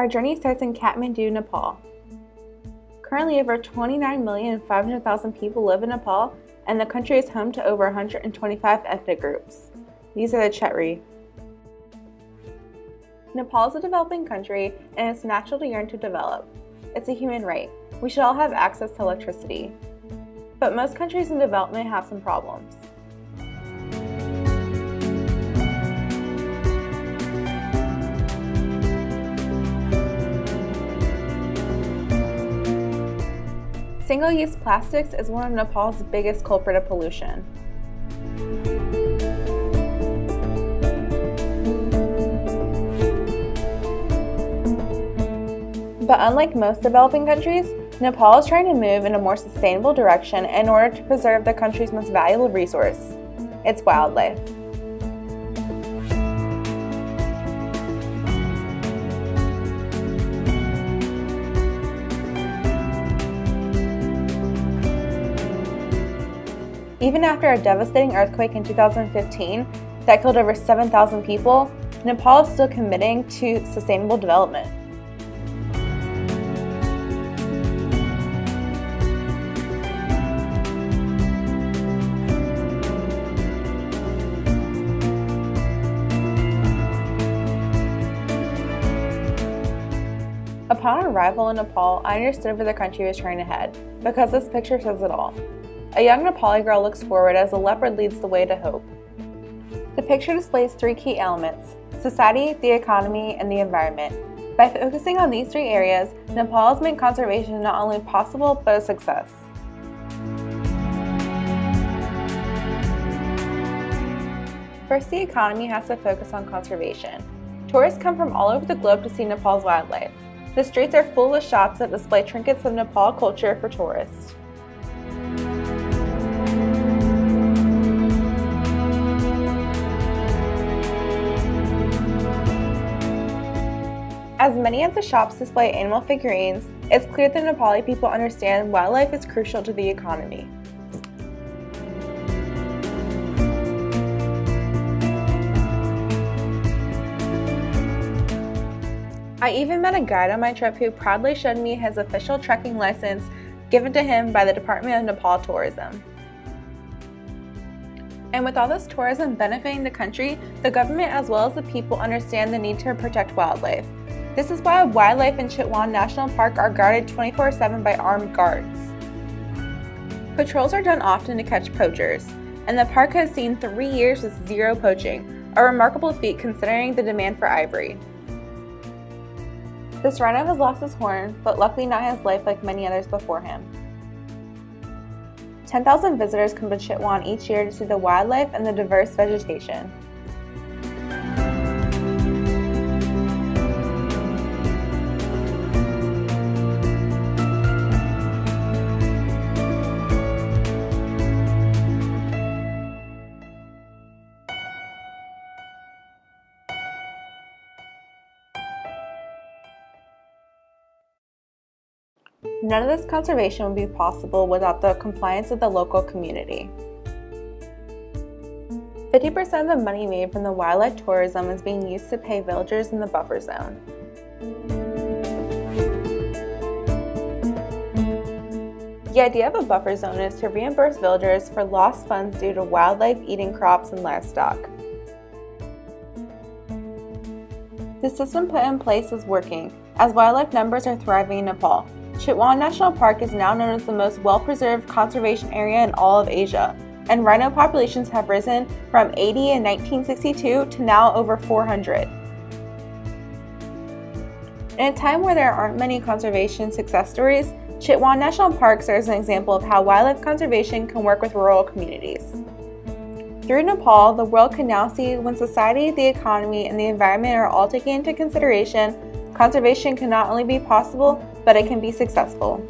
Our journey starts in Kathmandu, Nepal. Currently, over 29,500,000 people live in Nepal, and the country is home to over 125 ethnic groups. These are the Chetri. Nepal is a developing country, and it's natural to yearn to develop. It's a human right. We should all have access to electricity. But most countries in development have some problems. Single-use plastics is one of Nepal's biggest culprit of pollution. But unlike most developing countries, Nepal is trying to move in a more sustainable direction in order to preserve the country's most valuable resource, its wildlife. Even after a devastating earthquake in 2015 that killed over 7,000 people, Nepal is still committing to sustainable development. Upon arrival in Nepal, I understood where the country was trying to head, because this picture says it all. A young Nepali girl looks forward as a leopard leads the way to hope. The picture displays three key elements: society, the economy, and the environment. By focusing on these three areas, Nepal has made conservation not only possible, but a success. First, the economy has to focus on conservation. Tourists come from all over the globe to see Nepal's wildlife. The streets are full of shops that display trinkets of Nepal culture for tourists. As many of the shops display animal figurines, it's clear that Nepali people understand wildlife is crucial to the economy. I even met a guide on my trip who proudly showed me his official trekking license given to him by the Department of Nepal Tourism. And with all this tourism benefiting the country, the government as well as the people understand the need to protect wildlife. This is why wildlife in Chitwan National Park are guarded 24/7 by armed guards. Patrols are done often to catch poachers, and the park has seen 3 years with zero poaching, a remarkable feat considering the demand for ivory. This rhino has lost his horn, but luckily not his life like many others before him. 10,000 visitors come to Chitwan each year to see the wildlife and the diverse vegetation. None of this conservation would be possible without the compliance of the local community. 50% of the money made from the wildlife tourism is being used to pay villagers in the buffer zone. The idea of a buffer zone is to reimburse villagers for lost funds due to wildlife eating crops and livestock. The system put in place is working, as wildlife numbers are thriving in Nepal. Chitwan National Park is now known as the most well-preserved conservation area in all of Asia, and rhino populations have risen from 80 in 1962 to now over 400. In a time where there aren't many conservation success stories, Chitwan National Park serves as an example of how wildlife conservation can work with rural communities. Through Nepal, the world can now see when society, the economy, and the environment are all taken into consideration, conservation can not only be possible, but it can be successful.